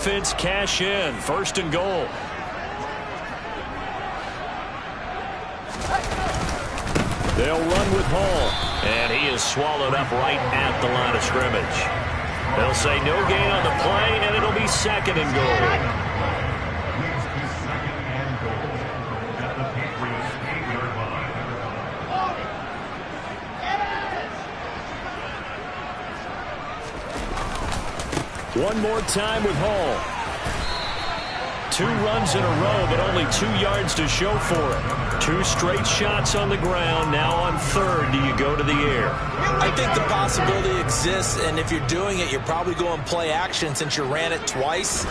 offense cash in. 1st and goal. They'll run with Hall. And he is swallowed up right at the line of scrimmage. They'll say no gain on the play, and it'll be 2nd and goal. One more time with Hall. 2 runs in a row, but only 2 yards to show for it. 2 straight shots on the ground. Now on 3rd, do you go to the air? I think the possibility exists, and if you're doing it, you're probably going play action since you ran it twice.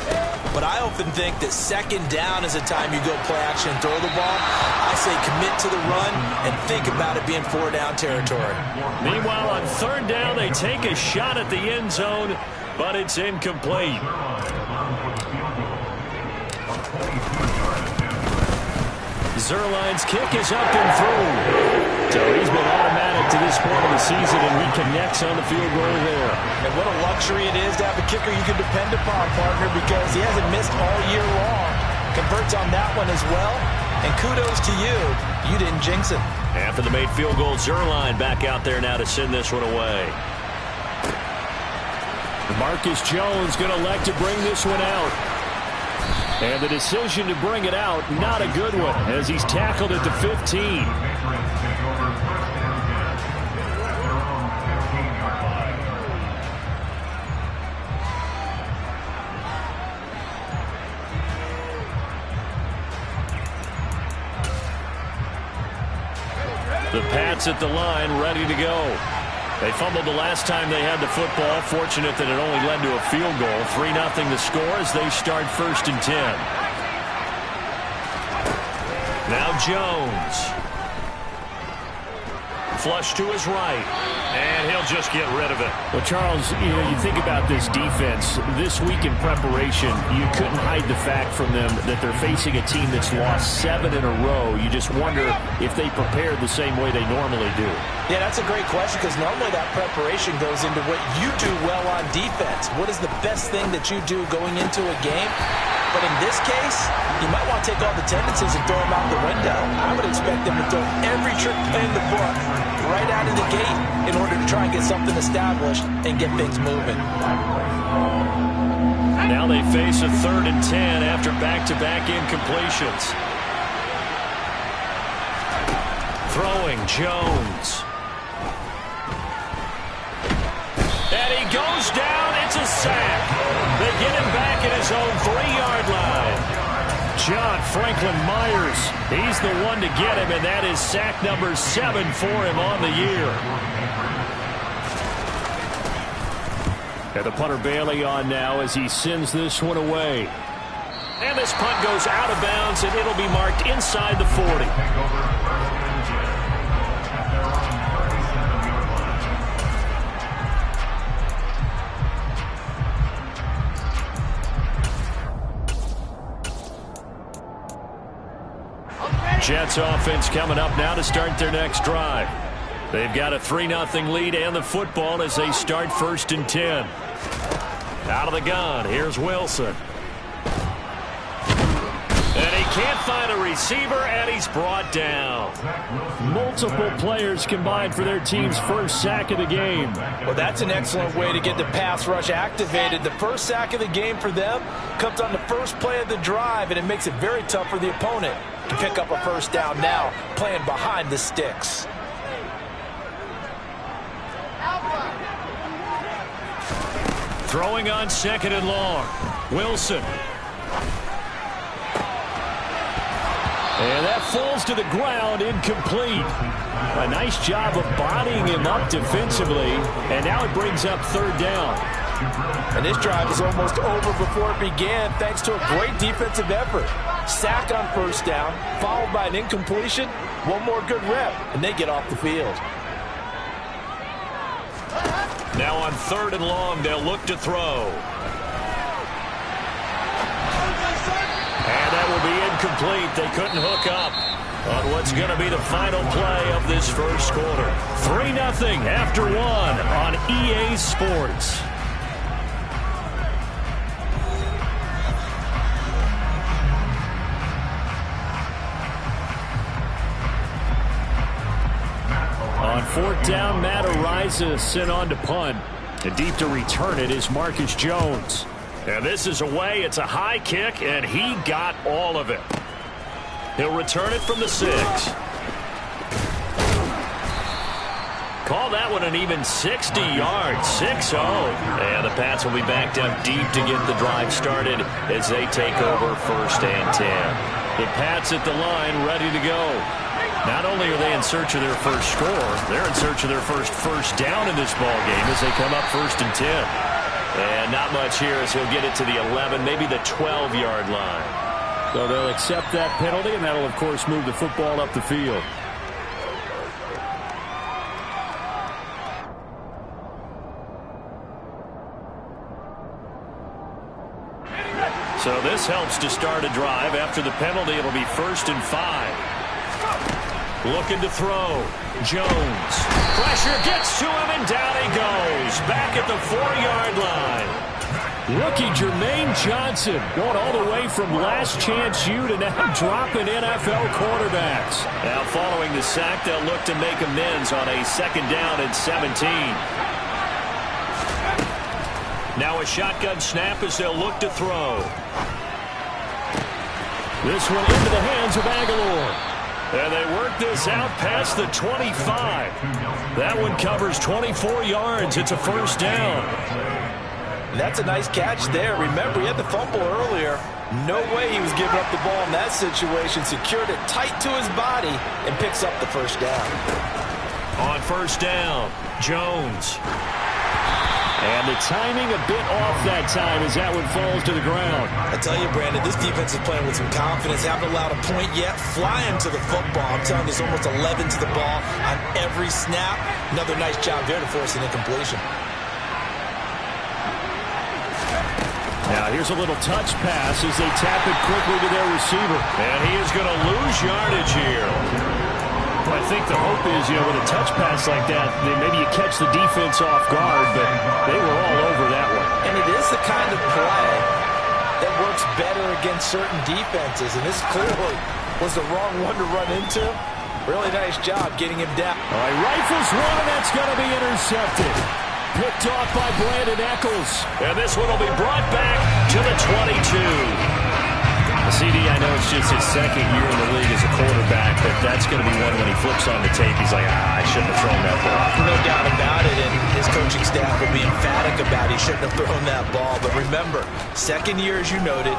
But I often think that 2nd down is a time you go play action and throw the ball. I say commit to the run and think about it being 4-down territory. Meanwhile, on 3rd down, they take a shot at the end zone, but it's incomplete. Zerline's kick is up and through. So he's been automatic to this point of the season, and he connects on the field goal there. And what a luxury it is to have a kicker you can depend upon, partner, because he hasn't missed all year long. Converts on that one as well. And kudos to you. You didn't jinx it. After the made field goal, Zerline back out there now to send this one away. Marcus Jones going to elect to bring this one out. And the decision to bring it out, not a good one, as he's tackled at the 15. The Pats at the line, ready to go. They fumbled the last time they had the football. Fortunate that it only led to a field goal. 3-0 the score as they start 1st and 10. Now Jones. Flush to his right. And he'll just get rid of it. Well, Charles, you think about this defense. This week in preparation, you couldn't hide the fact from them that they're facing a team that's lost 7 in a row. You just wonder if they prepared the same way they normally do. Yeah, that's a great question, because normally that preparation goes into what you do well on defense. What is the best thing that you do going into a game? But in this case, you might want to take all the tendencies and throw them out the window. I would expect them to throw every trick play in the book right out of the gate in order to try and get something established and get things moving. Now they face a 3rd and 10 after back-to-back incompletions. Throwing Jones. And he goes down. It's a sack. They get him back at his own 3-yard line. John Franklin Myers, he's the one to get him, and that is sack number 7 for him on the year. And the punter Bailey on now as he sends this one away. And this punt goes out of bounds, and it'll be marked inside the 40. Jets offense coming up now to start their next drive. They've got a 3-0 lead and the football as they start 1st and 10. Out of the gun, here's Wilson. And he can't find a receiver, and he's brought down. Multiple players combined for their team's 1st sack of the game. Well, that's an excellent way to get the pass rush activated. The 1st sack of the game for them comes on the 1st play of the drive, and it makes it very tough for the opponent to pick up a 1st down now, playing behind the sticks. Throwing on 2nd and long. Wilson. And that falls to the ground, incomplete. A nice job of bodying him up defensively, and now it brings up 3rd down. And this drive is almost over before it began thanks to a great defensive effort. Sack on 1st down, followed by an incompletion, one more good rep, and they get off the field. Now on 3rd and long, they'll look to throw. And that will be incomplete. They couldn't hook up on what's going to be the final play of this 1st quarter. 3-0 after 1 on EA Sports. fourth down, Matt Ariza sent on to punt. And deep to return it is Marcus Jones. And this is away. It's a high kick, and he got all of it. He'll return it from the 6. Call that one an even 60 yards, 6-0. And the Pats will be backed up deep to get the drive started as they take over 1st and 10. The Pats at the line ready to go. Not only are they in search of their first score, they're in search of their first down in this ball game as they come up 1st and 10. And not much here as he'll get it to the 11, maybe the 12-yard line. So they'll accept that penalty, and that'll, of course, move the football up the field. So this helps to start a drive. After the penalty, it'll be 1st and 5. Looking to throw. Jones. Pressure gets to him, and down he goes. Back at the 4-yard line. Rookie Jermaine Johnson going all the way from last chance U to now dropping NFL quarterbacks. Now following the sack, they'll look to make amends on a 2nd down and 17. Now a shotgun snap as they'll look to throw. This one into the hands of Aguilar. And they work this out past the 25. That one covers 24 yards. It's a 1st down. That's a nice catch there. Remember, he had the fumble earlier. No way he was giving up the ball in that situation. Secured it tight to his body and picks up the 1st down. On 1st down, Jones. And the timing a bit off that time as that one falls to the ground. I tell you, Brandon, this defense is playing with some confidence. Haven't allowed a point yet. Flying to the football. I'm telling you, there's almost 11 to the ball on every snap. Another nice job there to force an incompletion. Now here's a little touch pass as they tap it quickly to their receiver. And he is going to lose yardage here. Well, I think the hope is, with a touch pass like that, maybe you catch the defense off guard, but they were all over that one. And it is the kind of play that works better against certain defenses, and this clearly was the wrong one to run into. Really nice job getting him down. All right, rifles one, and that's going to be intercepted. Picked off by Brandon Echols. And this one will be brought back to the 22. CD, I know it's just his 2nd year in the league as a quarterback, but that's going to be one when he flips on the tape. He's like, I shouldn't have thrown that ball. No doubt about it, and his coaching staff will be emphatic about he shouldn't have thrown that ball. But remember, 2nd year, as you noted,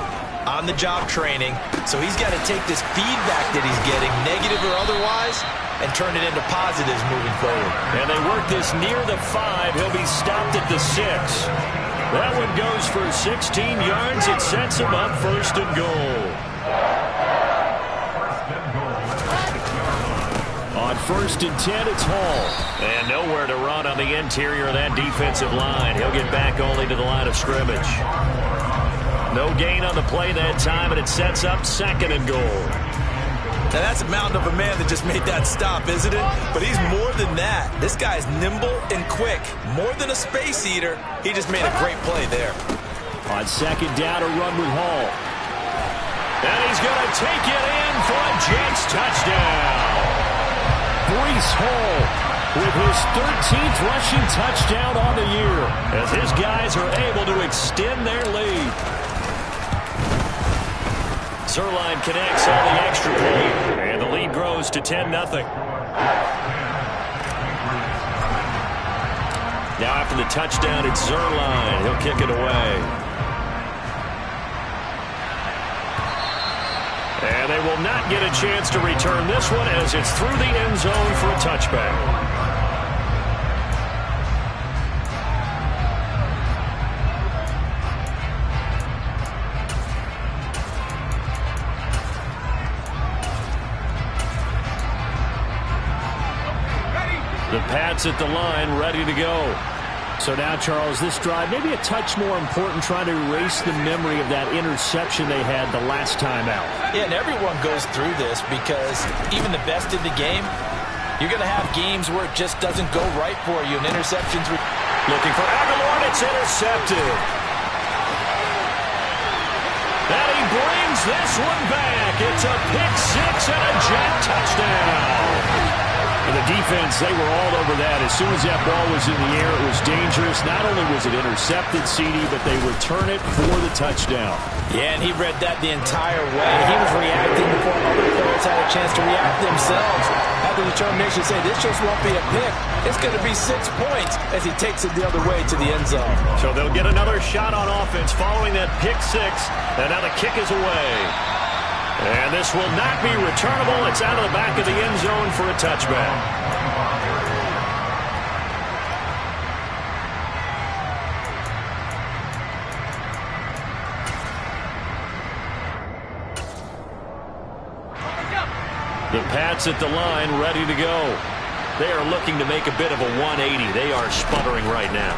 on-the-job training, so he's got to take this feedback that he's getting, negative or otherwise, and turn it into positives moving forward. And they work this near the 5. He'll be stopped at the 6. That one goes for 16 yards. It sets him up 1st and goal. On 1st and 10, it's Hall. And nowhere to run on the interior of that defensive line. He'll get back only to the line of scrimmage. No gain on the play that time, and it sets up 2nd and goal. Now, that's a mountain of a man that just made that stop, isn't it? But he's more than that. This guy's nimble and quick. More than a space eater. He just made a great play there. On 2nd down, a run with Hall. And he's going to take it in for a Jets touchdown. Breece Hall with his 13th rushing touchdown on the year, as his guys are able to extend their lead. Zerline connects on the extra point, and the lead grows to 10-0. Now after the touchdown, it's Zerline. He'll kick it away. And they will not get a chance to return this one as it's through the end zone for a touchback. The Pats at the line, ready to go. So now, Charles, this drive, maybe a touch more important, trying to erase the memory of that interception they had the last time out. Yeah, and everyone goes through this because even the best in the game, you're going to have games where it just doesn't go right for you. And interceptions. Looking for Aguilar, and it's intercepted. And he brings this one back. It's a pick 6 and a Jet touchdown. And the defense, they were all over that. As soon as that ball was in the air, it was dangerous. Not only was it intercepted, CD, but they return it for the touchdown. Yeah, and he read that the entire way. He was reacting before other players had a chance to react themselves. Had the determination to say, this just won't be a pick. It's going to be 6 points as he takes it the other way to the end zone. So they'll get another shot on offense following that pick 6. And now the kick is away. And this will not be returnable. It's out of the back of the end zone for a touchback. The Pats at the line, ready to go. They are looking to make a bit of a 180. They are sputtering right now.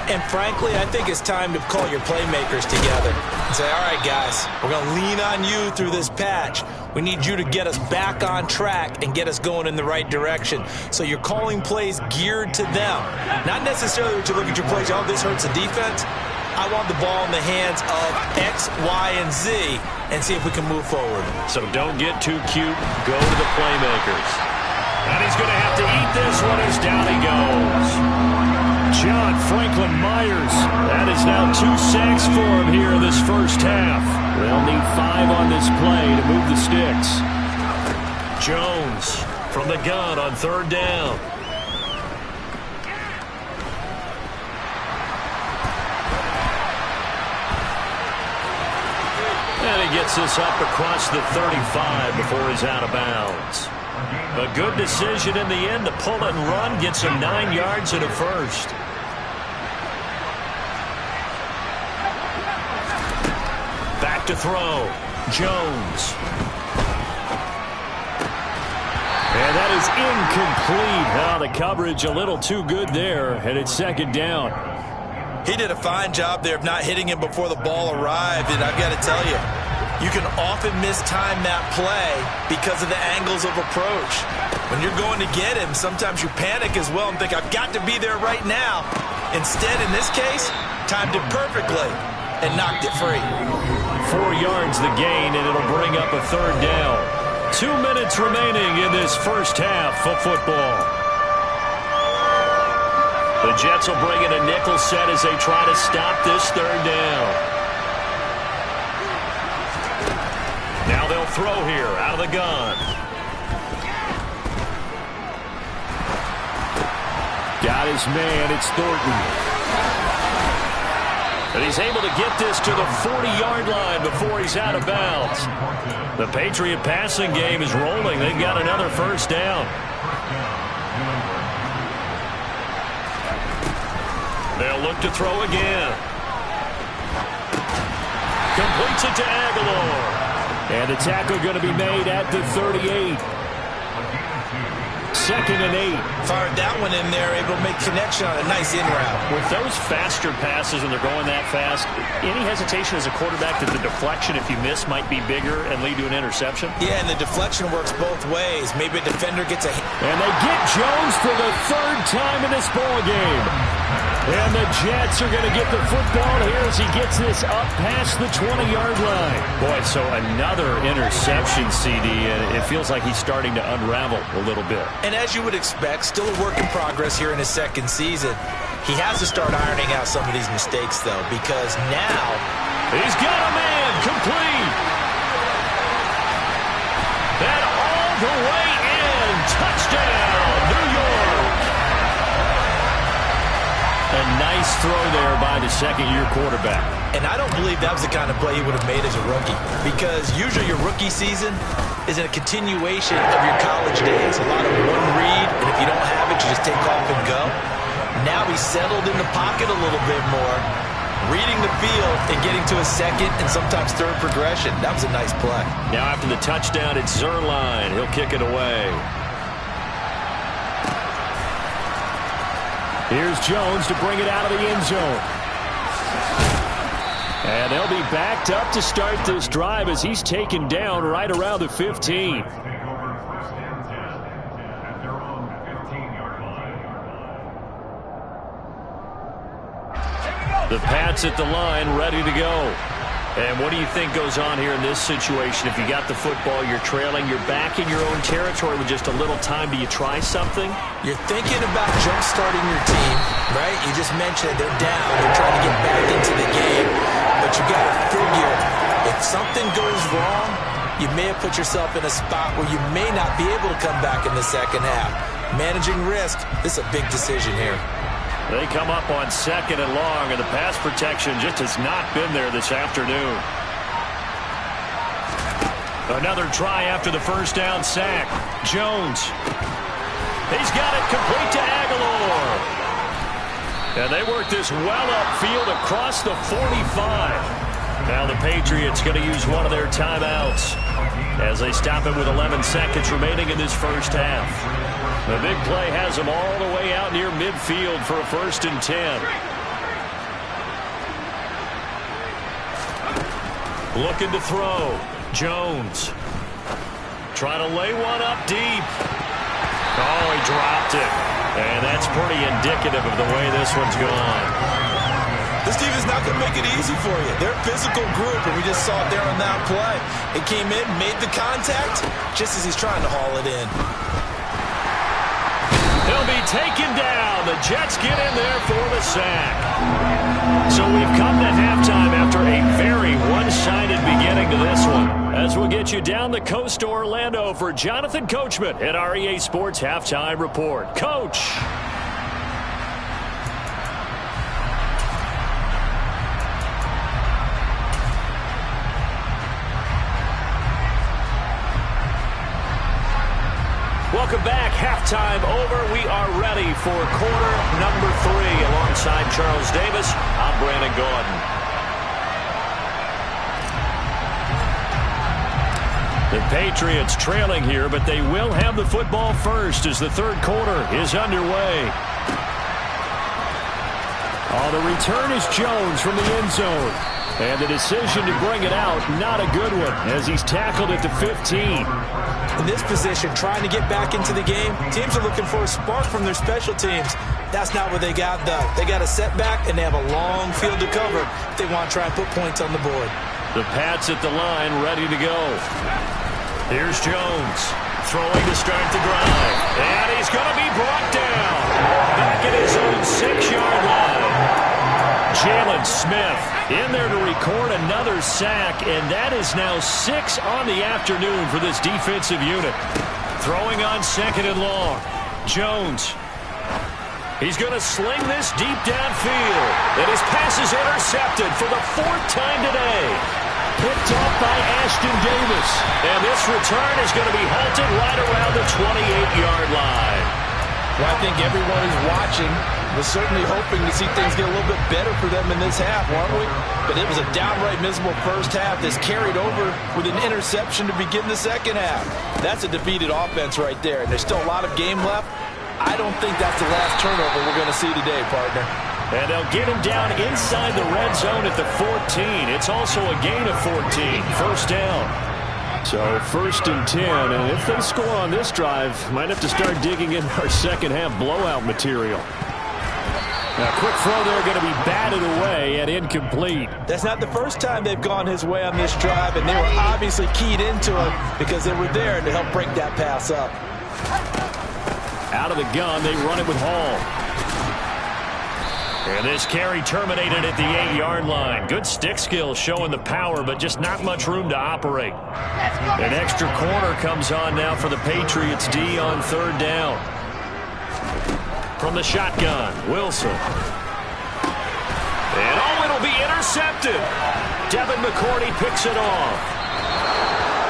And frankly, I think it's time to call your playmakers together and say, all right, guys, we're going to lean on you through this patch. We need you to get us back on track and get us going in the right direction. So you're calling plays geared to them. Not necessarily that you look at your plays, oh, this hurts the defense. I want the ball in the hands of X, Y, and Z and see if we can move forward. So don't get too cute. Go to the playmakers. And he's going to have to eat this one as down he goes. John Franklin Myers. That is now 2 sacks for him here in this first half. They'll need 5 on this play to move the sticks. Jones from the gun on 3rd down. And he gets this up across the 35 before he's out of bounds. A good decision in the end to pull it and run, gets him 9 yards and a first. Back to throw. Jones. And that is incomplete. Oh, the coverage a little too good there, and it's 2nd down. He did a fine job there of not hitting him before the ball arrived, and I've got to tell you, you can often mistime that play because of the angles of approach. When you're going to get him, sometimes you panic as well and think, I've got to be there right now. Instead, in this case, timed it perfectly and knocked it free. 4 yards the gain, and it'll bring up a 3rd down. 2 minutes remaining in this first half of football. The Jets will bring in a nickel set as they try to stop this 3rd down. Now they'll throw here out of the gun. Got his man. It's Thornton. And he's able to get this to the 40-yard line before he's out of bounds. The Patriot passing game is rolling. They've got another first down. They'll look to throw again. Completes it to Aguilar. And the tackle going to be made at the 38. 2nd and 8. Fired that one in there, able to make connection on a nice in route. With those faster passes when they're going that fast, any hesitation as a quarterback that the deflection, if you miss, might be bigger and lead to an interception? Yeah, and the deflection works both ways. Maybe a defender gets a... And they get Jones for the 3rd time in this ball game. And the Jets are going to get the football here as he gets this up past the 20-yard line. Boy, so another interception, CD, and it feels like he's starting to unravel a little bit. And as you would expect, still a work in progress here in his 2nd season. He has to start ironing out some of these mistakes, though, because now... He's got a man complete. And all the way in. Touchdown, New York. A nice throw there by the 2nd-year quarterback. And I don't believe that was the kind of play he would have made as a rookie, because usually your rookie season is a continuation of your college days. A lot of one read, and if you don't have it, you just take off and go. Now he's settled in the pocket a little bit more, reading the field and getting to a 2nd and sometimes 3rd progression. That was a nice play. Now after the touchdown, it's Zerline. He'll kick it away. Here's Jones to bring it out of the end zone. And they'll be backed up to start this drive as he's taken down right around the 15. The Pats at the line, ready to go. And what do you think goes on here in this situation? If you got the football, you're trailing, you're back in your own territory with just a little time. Do you try something? You're thinking about jump-starting your team, right? You just mentioned they're down. They're trying to get back into the game. But you got to figure, if something goes wrong, you may have put yourself in a spot where you may not be able to come back in the second half. Managing risk, this is a big decision here. They come up on 2nd and long, and the pass protection just has not been there this afternoon. Another try after the first down sack. Jones. He's got it complete to Aguilar. And they work this well upfield across the 45. Now the Patriots going to use one of their timeouts as they stop it with 11 seconds remaining in this first half. The big play has them all the way out near midfield for a 1st and 10. Looking to throw. Jones. Trying to lay one up deep. Oh, he dropped it. And that's pretty indicative of the way this one's gone. This defense not going to make it easy for you. They're a physical group, and we just saw it there on that play. It came in, made the contact, just as he's trying to haul it in. He'll be taken down. The Jets get in there for the sack. So we've come to halftime after a very one-sided beginning to this one. As we'll get you down the coast to Orlando for Jonathan Coachman at our EA Sports Halftime Report. Coach. Welcome back. Halftime over. We are ready for quarter number 3. Alongside Charles Davis, I'm Brandon Gordon. The Patriots trailing here, but they will have the football first as the third quarter is underway. Oh, the return is Jones from the end zone. And the decision to bring it out, not a good one, as he's tackled at the 15. In this position, trying to get back into the game, teams are looking for a spark from their special teams. That's not what they got, though. They got a setback, and they have a long field to cover if they want to try and put points on the board. The Pats at the line, ready to go. Here's Jones, throwing to start the drive. And he's going to be brought down. Back at his own 6-yard line. Jalen Smith in there to record another sack, and that is now 6 on the afternoon for this defensive unit. Throwing on 2nd and long. Jones. He's going to sling this deep downfield, and his pass is intercepted for the 4th time today. Picked off by Ashton Davis, and this return is going to be halted right around the 28-yard line. Well, I think everyone who's watching was certainly hoping to see things get a little bit better for them in this half, weren't we? But it was a downright miserable first half. This carried over with an interception to begin the second half. That's a defeated offense right there, and there's still a lot of game left. I don't think that's the last turnover we're going to see today, partner. And they'll get him down inside the red zone at the 14. It's also a gain of 14. First down. So 1st and 10, and if they score on this drive, might have to start digging in our second half blowout material. Now, quick throw there, going to be batted away and incomplete. That's not the first time they've gone his way on this drive, and they were obviously keyed into it because they were there to help break that pass up. Out of the gun, they run it with Hall. And this carry terminated at the 8-yard line. Good stick skill showing the power, but just not much room to operate. An extra corner comes on now for the Patriots D on 3rd down. From the shotgun, Wilson. And oh, it'll be intercepted. Devin McCourty picks it off.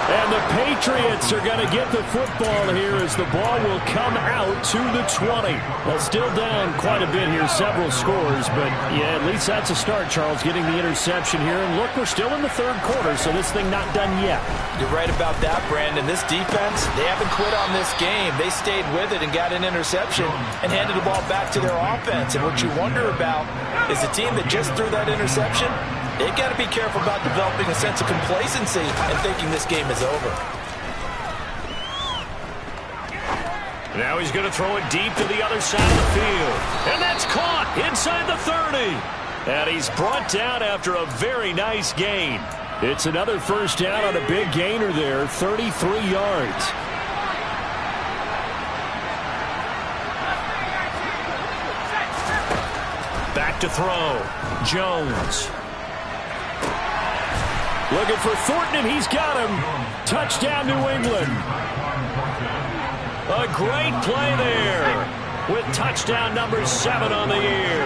And the Patriots are going to get the football here as the ball will come out to the 20. Well, still down quite a bit here, several scores, but yeah, at least that's a start, Charles, getting the interception here. And look, we're still in the third quarter, so this thing not done yet. You're right about that, Brandon. This defense, they haven't quit on this game. They stayed with it and got an interception and handed the ball back to their offense. And what you wonder about is the team that just threw that interception, they've got to be careful about developing a sense of complacency and thinking this game is over. Now he's going to throw it deep to the other side of the field. And that's caught inside the 30. And he's brought down after a very nice gain. It's another first down on a big gainer there, 33 yards. Back to throw. Jones. Looking for Thornton, and he's got him. Touchdown, New England. A great play there with touchdown number 7 on the year.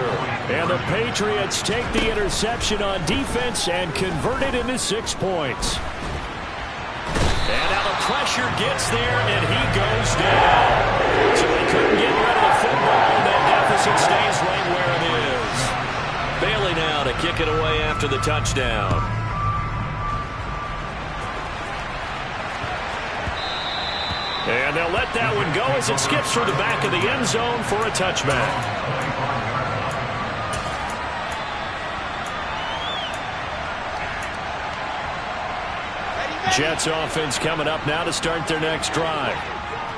And the Patriots take the interception on defense and convert it into 6 points. And now the pressure gets there, and he goes down. So they couldn't get rid of the football, and that deficit stays right where it is. Bailey now to kick it away after the touchdown. And they'll let that one go as it skips through the back of the end zone for a touchback. Jets offense coming up now to start their next drive.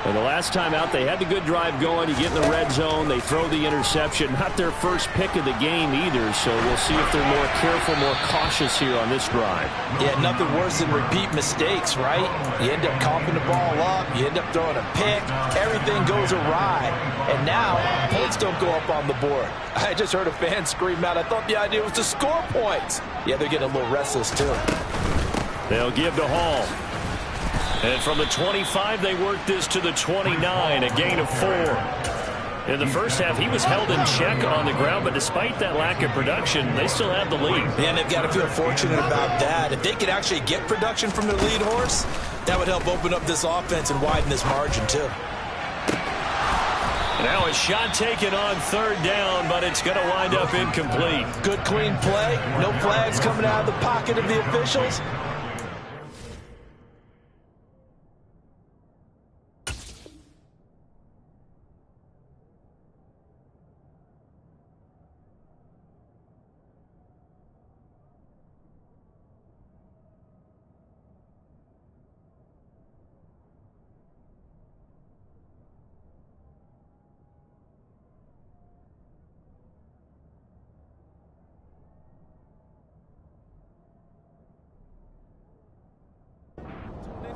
And the last time out, they had the good drive going. You get in the red zone, they throw the interception. Not their first pick of the game either, so we'll see if they're more careful, more cautious here on this drive. Yeah, nothing worse than repeat mistakes, right? You end up coughing the ball up, you end up throwing a pick, everything goes awry. And now, points don't go up on the board. I just heard a fan scream out, I thought the idea was to score points. Yeah, they're getting a little restless too. They'll give to Hall. And from the 25, they work this to the 29, a gain of 4. In the first half, he was held in check on the ground, but despite that lack of production, they still have the lead. Man, they've got to feel fortunate about that. If they could actually get production from their lead horse, that would help open up this offense and widen this margin, too. Now a shot taken on 3rd down, but it's going to wind up incomplete. Good, clean play. No flags coming out of the pocket of the officials.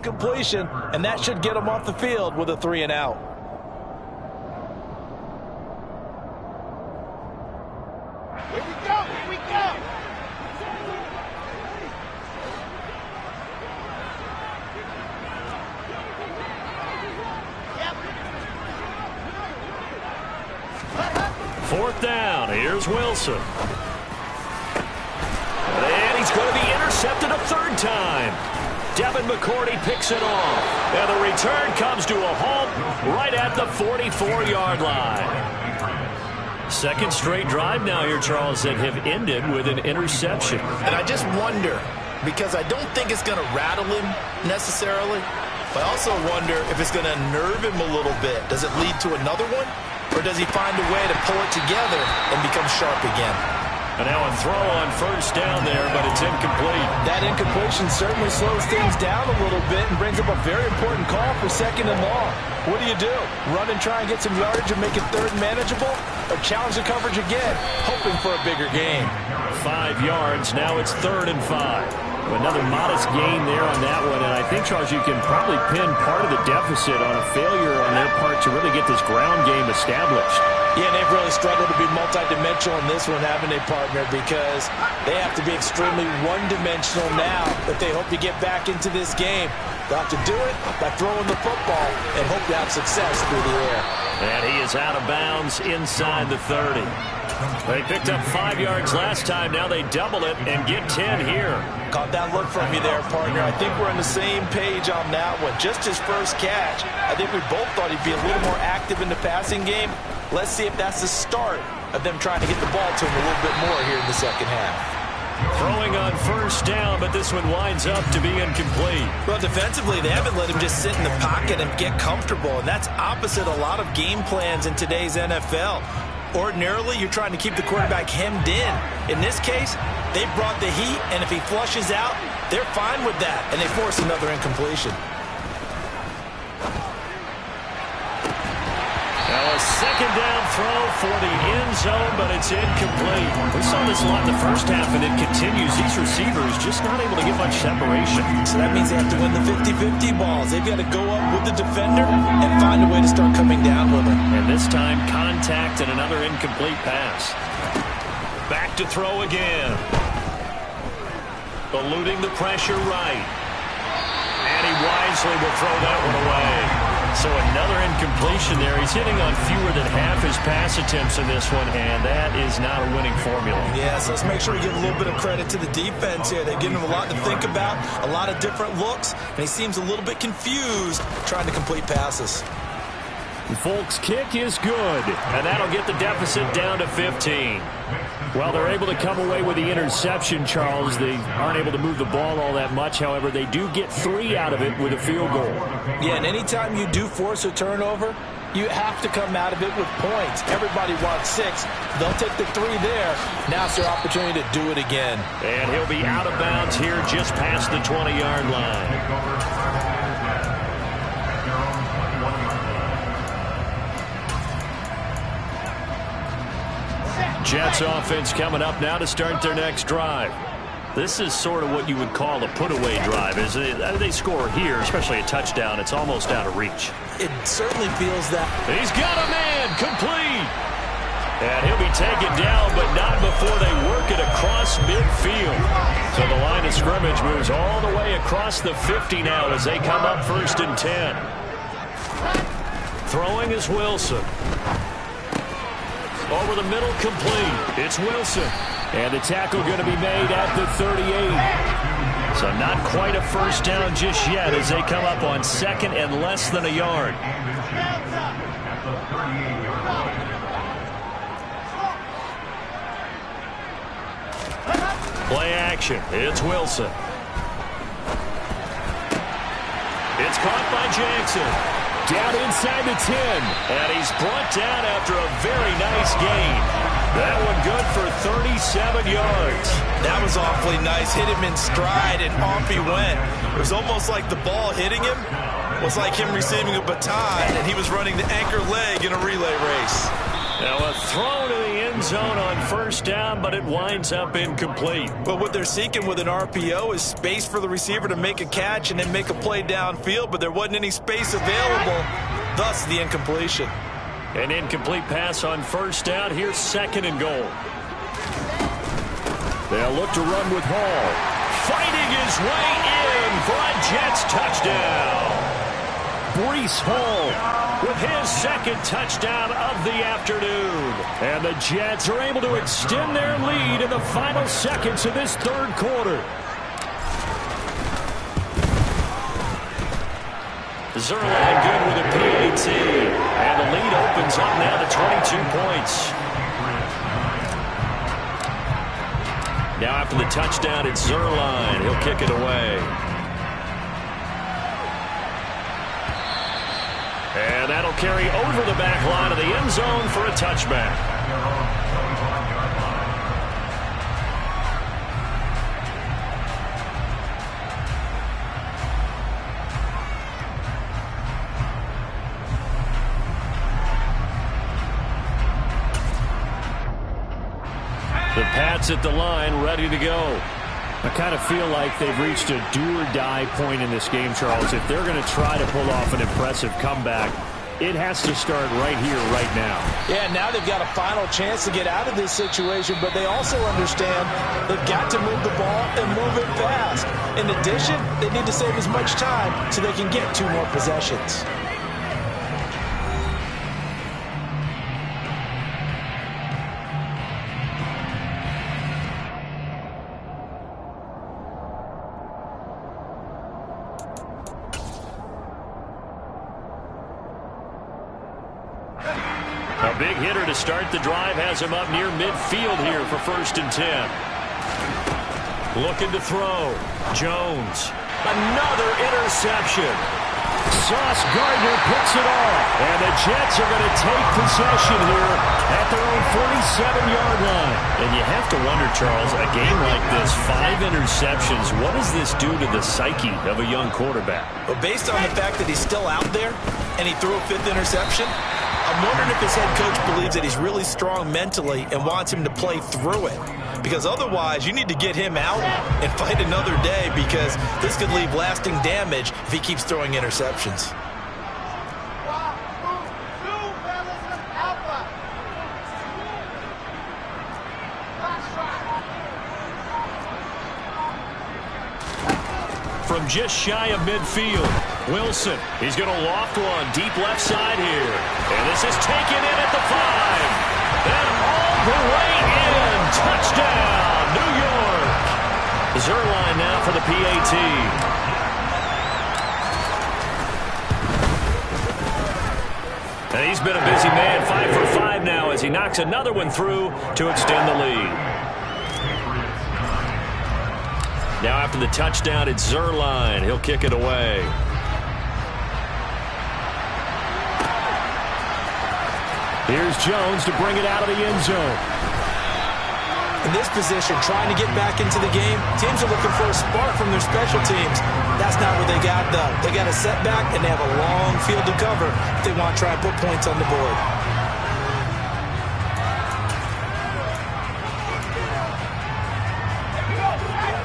Completion, and that should get them off the field with a 3 and out. Here we go, here we go. Fourth down, here's Wilson. And he's going to be intercepted a 3rd time. Devin McCourty picks it off. And the return comes to a halt right at the 44-yard line. Second straight drive now here, Charles, that have ended with an interception. And I just wonder, because I don't think it's going to rattle him necessarily, but I also wonder if it's going to nerve him a little bit. Does it lead to another one? Or does he find a way to pull it together and become sharp again? And now a throw on 1st down there, but it's incomplete. That incompletion certainly slows things down a little bit and brings up a very important call for 2nd and long. What do? Run and try and get some yardage and make it 3rd and manageable? Or challenge the coverage again, hoping for a bigger gain? 5 yards, now it's 3rd and 5. Another modest gain there on that one, and I think, Charles, you can probably pin part of the deficit on a failure on their part to really get this ground game established. Yeah, they've really struggled to be multidimensional in this one, haven't they, partner? Because they have to be extremely one-dimensional now if they hope to get back into this game. They'll have to do it by throwing the football and hope to have success through the air. And he is out of bounds inside the 30. They picked up 5 yards last time. Now they double it and get 10 here. Caught that look from you there, partner. I think we're on the same page on that one. Just his first catch. I think we both thought he'd be a little more active in the passing game. Let's see if that's the start of them trying to get the ball to him a little bit more here in the second half. Throwing on 1st down, but this one winds up to be incomplete. Well, defensively, they haven't let him just sit in the pocket and get comfortable, and that's opposite a lot of game plans in today's NFL. Ordinarily, you're trying to keep the quarterback hemmed in. In this case, they brought the heat, and if he flushes out, they're fine with that, and they force another incompletion. Now a 2nd second down throw for the end zone, but it's incomplete. We saw this a lot in the first half, and it continues. These receivers just not able to get much separation. So that means they have to win the 50-50 balls. They've got to go up with the defender and find a way to start coming down with him. And this time, contact and another incomplete pass. Back to throw again. Eluding the pressure right. And he wisely will throw that one away. So another incompletion there. He's hitting on fewer than half his pass attempts in this one, and that is not a winning formula. Yeah, so let's make sure we give a little bit of credit to the defense here. They've given him a lot to think about, a lot of different looks, and he seems a little bit confused trying to complete passes. Folks' kick is good, and that'll get the deficit down to 15. Well, they're able to come away with the interception, Charles. They aren't able to move the ball all that much. However, they do get 3 out of it with a field goal. Yeah, and anytime you do force a turnover, you have to come out of it with points. Everybody wants 6. They'll take the 3 there. Now it's their opportunity to do it again. And he'll be out of bounds here just past the 20-yard line. Jets offense coming up now to start their next drive. This is sort of what you would call a put-away drive. As they score here, especially a touchdown, it's almost out of reach. It certainly feels that. He's got a man, complete. And he'll be taken down, but not before they work it across midfield. So the line of scrimmage moves all the way across the 50 now as they come up 1st and 10. Throwing is Wilson. Over the middle, complete. It's Wilson. And the tackle going to be made at the 38. So not quite a first down just yet as they come up on 2nd and less than a yard. Play action. It's Wilson. It's caught by Jackson. Down inside the 10. And he's brought down after a very nice gain. That one good for 37 yards. That was awfully nice. Hit him in stride, and off he went. It was almost like the ball hitting him was like him receiving a baton, and he was running the anchor leg in a relay race. Now a throw to the end zone on 1st down, but it winds up incomplete. But what they're seeking with an RPO is space for the receiver to make a catch and then make a play downfield, but there wasn't any space available, thus the incompletion. An incomplete pass on 1st down. Here's 2nd and goal. They'll look to run with Hall. Fighting his way in for a Jets touchdown. Breece Hall with his 2nd touchdown of the afternoon. And the Jets are able to extend their lead in the final seconds of this 3rd quarter. Zerline good with a PAT. And the lead opens up now to 22 points. Now after the touchdown, it's Zerline. He'll kick it away. And that'll carry over the back line of the end zone for a touchback. The Pats at the line, ready to go. I kind of feel like they've reached a do-or-die point in this game, Charles. If they're going to try to pull off an impressive comeback, it has to start right here, right now. Yeah, now they've got a final chance to get out of this situation, but they also understand they've got to move the ball and move it fast. In addition, they need to save as much time so they can get 2 more possessions. A big hitter to start the drive has him up near midfield here for 1st and 10. Looking to throw. Jones. Another interception. Sauce Gardner picks it off. And the Jets are going to take possession here at their own 47-yard line. And you have to wonder, Charles, a game like this, 5 interceptions, what does this do to the psyche of a young quarterback? But based on the fact that he's still out there and he threw a 5th interception, I'm wondering if his head coach believes that he's really strong mentally and wants him to play through it. Because otherwise, you need to get him out and fight another day, because this could leave lasting damage if he keeps throwing interceptions. From just shy of midfield, Wilson. He's going to loft one deep left side here. And this is taken in at the 5. And all the way in. Touchdown, New York. Zerline now for the PAT. And he's been a busy man, 5 for 5 now as he knocks another one through to extend the lead. Now after the touchdown, it's Zerline. He'll kick it away. Here's Jones to bring it out of the end zone. In this position, trying to get back into the game, teams are looking for a spark from their special teams. That's not what they got, though. They got a setback, and they have a long field to cover if they want to try and put points on the board.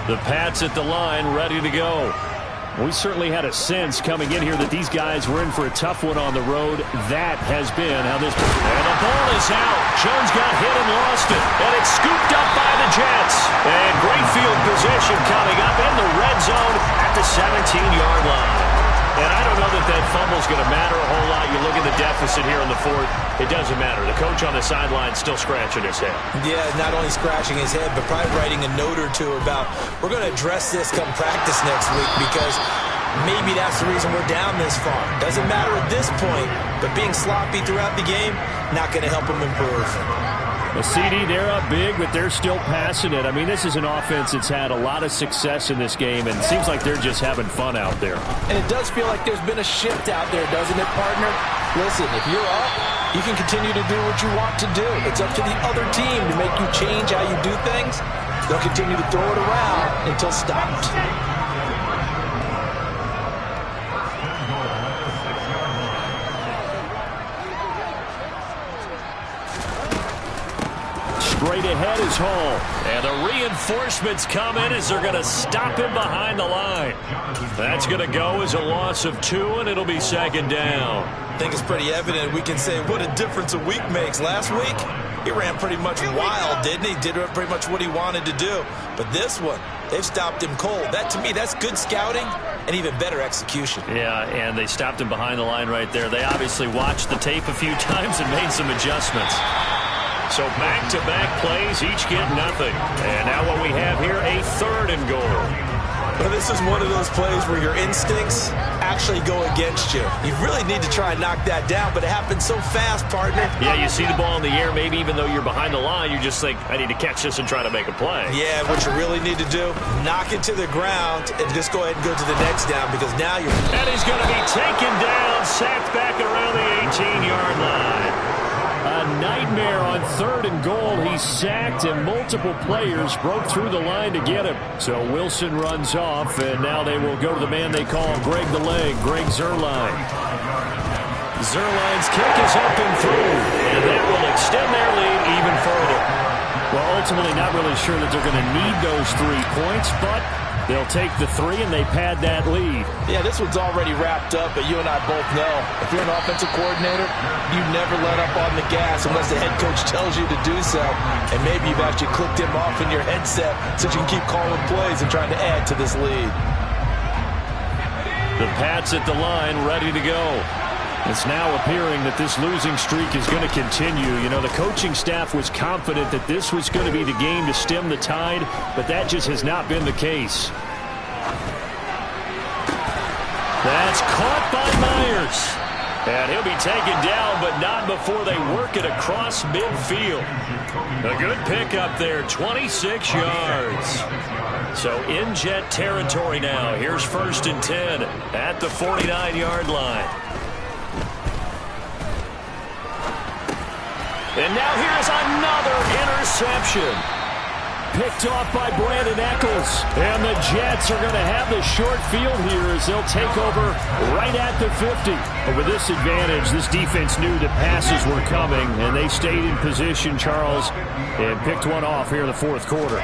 The Pats at the line, ready to go. We certainly had a sense coming in here that these guys were in for a tough one on the road. That has been how this... And the ball is out. Jones got hit and lost it. And it's scooped up by the Jets. And great field position coming up in the red zone at the 17-yard line. And I don't know that that fumble is going to matter a whole lot. You look at the deficit here in the 4th. It doesn't matter. The coach on the sideline still scratching his head. Yeah, not only scratching his head, but probably writing a note or two about, we're going to address this come practice next week, because maybe that's the reason we're down this far. Doesn't matter at this point, but being sloppy throughout the game, not going to help him improve. A CD, they're up big, but they're still passing it. I mean, this is an offense that's had a lot of success in this game, and it seems like they're just having fun out there. And it does feel like there's been a shift out there, doesn't it, partner? Listen, if you're up, you can continue to do what you want to do. It's up to the other team to make you change how you do things. They'll continue to throw it around until stopped. Straight ahead is Hall. And the reinforcements come in as they're going to stop him behind the line. That's going to go as a loss of 2, and it'll be 2nd down. I think it's pretty evident. We can say what a difference a week makes. Last week, he ran pretty much wild, didn't he? Did pretty much what he wanted to do. But this one, they've stopped him cold. That, to me, that's good scouting and even better execution. Yeah, and they stopped him behind the line right there. They obviously watched the tape a few times and made some adjustments. So back-to-back plays, each get nothing. And now what we have here, a 3rd and goal. Well, this is one of those plays where your instincts actually go against you. You really need to try and knock that down, but it happens so fast, partner. Yeah, you see the ball in the air, maybe even though you're behind the line, you just think, I need to catch this and try to make a play. Yeah, what you really need to do, knock it to the ground and just go ahead and go to the next down, because now you're... And he's going to be taken down, sacked back around the 18-yard line. A nightmare on 3rd and goal. He's sacked, and multiple players broke through the line to get him. So Wilson runs off, and now they will go to the man they call Greg the Leg, Greg Zerline. Zerline's kick is up and through, and that will extend their lead even further. Well, ultimately not really sure that they're going to need those 3 points, but they'll take the 3 and they pad that lead. Yeah, this one's already wrapped up, but you and I both know if you're an offensive coordinator, you never let up on the gas unless the head coach tells you to do so. And maybe you've actually clicked him off in your headset so you can keep calling plays and trying to add to this lead. The Pats at the line, ready to go. It's now appearing that this losing streak is going to continue. You know, the coaching staff was confident that this was going to be the game to stem the tide, but that just has not been the case. That's caught by Myers. And he'll be taken down, but not before they work it across midfield. A good pickup there, 26 yards. So in Jet territory now. Here's 1st and 10 at the 49-yard line. And now here's another interception. picked off by Brandon Eccles. And the Jets are going to have the short field here as they'll take over right at the 50. But with this advantage, this defense knew that passes were coming, and they stayed in position, Charles, and picked one off here in the fourth quarter.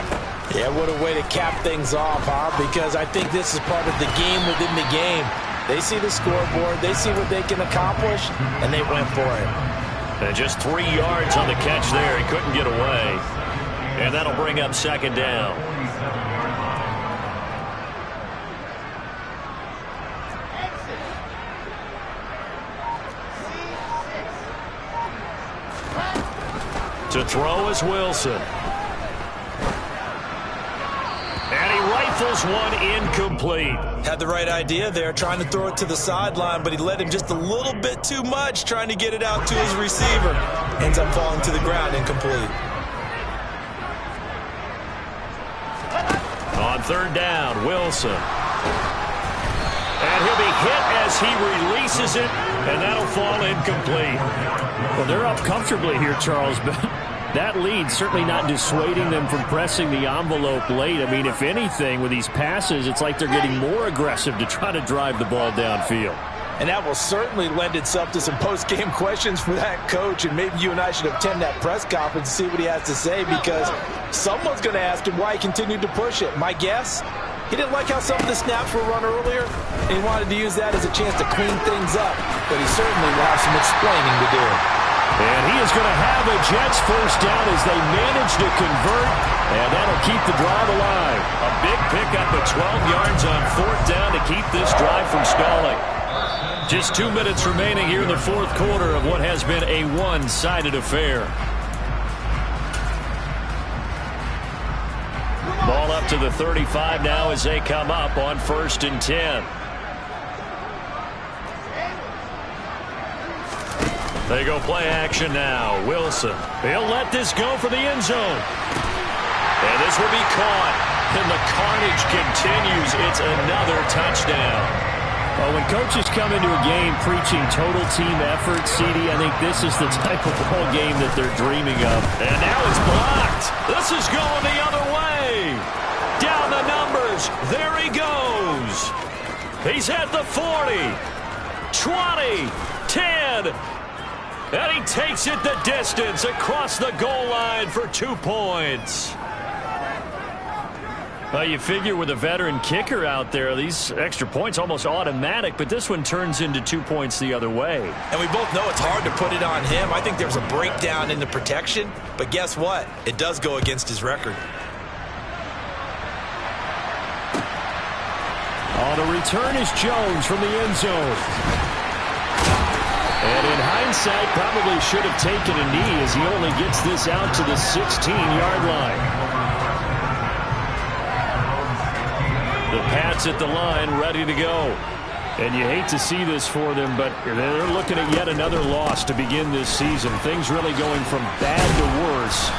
Yeah, what a way to cap things off, huh? Because I think this is part of the game within the game. They see the scoreboard, they see what they can accomplish, and they went for it. And just 3 yards on the catch there. He couldn't get away. And that'll bring up second down. To throw is Wilson. And he rifles one incomplete. Had the right idea there, trying to throw it to the sideline, but he led him just a little bit too much, trying to get it out to his receiver. Ends up falling to the ground, incomplete. On third down, Wilson. And he'll be hit as he releases it, and that'll fall incomplete. Well, they're up comfortably here, Charles, but that lead certainly not dissuading them from pressing the envelope late. I mean, if anything, with these passes, it's like they're getting more aggressive to try to drive the ball downfield. And that will certainly lend itself to some post-game questions for that coach, and maybe you and I should attend that press conference and see what he has to say, because someone's going to ask him why he continued to push it. My guess, he didn't like how some of the snaps were run earlier, and he wanted to use that as a chance to clean things up, but he certainly will have some explaining to do. And he is going to have a Jets first down as they manage to convert, and that'll keep the drive alive. A big pickup of 12 yards on fourth down to keep this drive from stalling. Just 2 minutes remaining here in the fourth quarter of what has been a one-sided affair. Ball up to the 35 now as they come up on 1st and 10. They go play action now. Wilson. He'll let this go for the end zone. And this will be caught. And the carnage continues. It's another touchdown. Well, when coaches come into a game preaching total team effort, CD, I think this is the type of ball game that they're dreaming of. And now it's blocked. This is going the other way. Down the numbers. There he goes. He's at the 40, 20, 10. And he takes it the distance across the goal line for 2 points. Well, you figure with a veteran kicker out there, these extra points almost automatic, but this one turns into 2 points the other way. And we both know it's hard to put it on him. I think there's a breakdown in the protection, but guess what? It does go against his record. On the return is Jones from the end zone. And in hindsight, probably should have taken a knee as he only gets this out to the 16-yard line. The Pats at the line, ready to go. And you hate to see this for them, but they're looking at yet another loss to begin this season. Things really going from bad to worse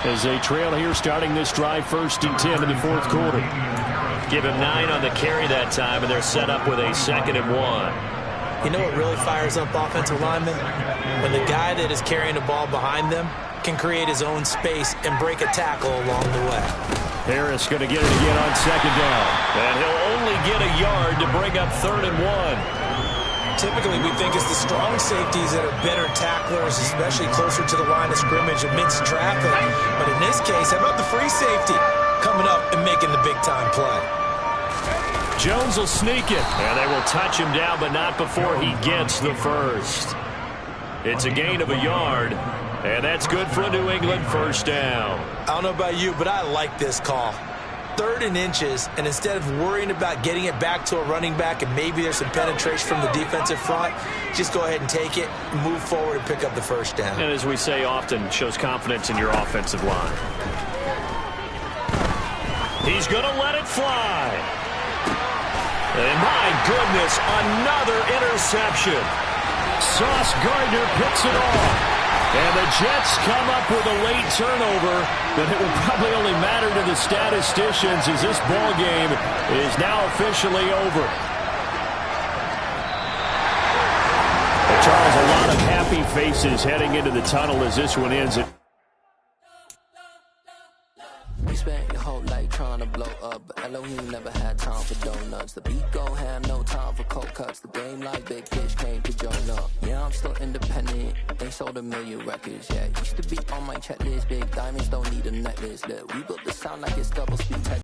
as they trail here starting this drive 1st and 10 in the fourth quarter. Give him 9 on the carry that time, and they're set up with a 2nd and 1. You know what really fires up offensive linemen? When the guy that is carrying the ball behind them can create his own space and break a tackle along the way. Harris going to get it again on 2nd down. And he'll only get a yard to bring up 3rd and 1. Typically, we think it's the strong safeties that are better tacklers, especially closer to the line of scrimmage amidst traffic. But in this case, how about the free safety coming up and making the big-time play? Jones will sneak it. And they will touch him down, but not before he gets the first. It's a gain of a yard, and that's good for a New England first down. I don't know about you, but I like this call. 3rd and inches, and instead of worrying about getting it back to a running back and maybe there's some penetration from the defensive front, just go ahead and take it, move forward, and pick up the first down. And as we say often, shows confidence in your offensive line. He's going to let it fly. And my goodness, another interception. Sauce Gardner picks it off. And the Jets come up with a late turnover, but it will probably only matter to the statisticians as this ball game is now officially over. Well, Charles, a lot of happy faces heading into the tunnel as this one ends. whole life trying to blow up, but Elohim never had time for donuts. The beat go ham, no time for cold cuts. The game like big fish came to join up. Yeah, I'm still independent, ain't sold a million records yet. Used to be on my checklist, big diamonds don't need a necklace. Look, we built the sound like it's double speed.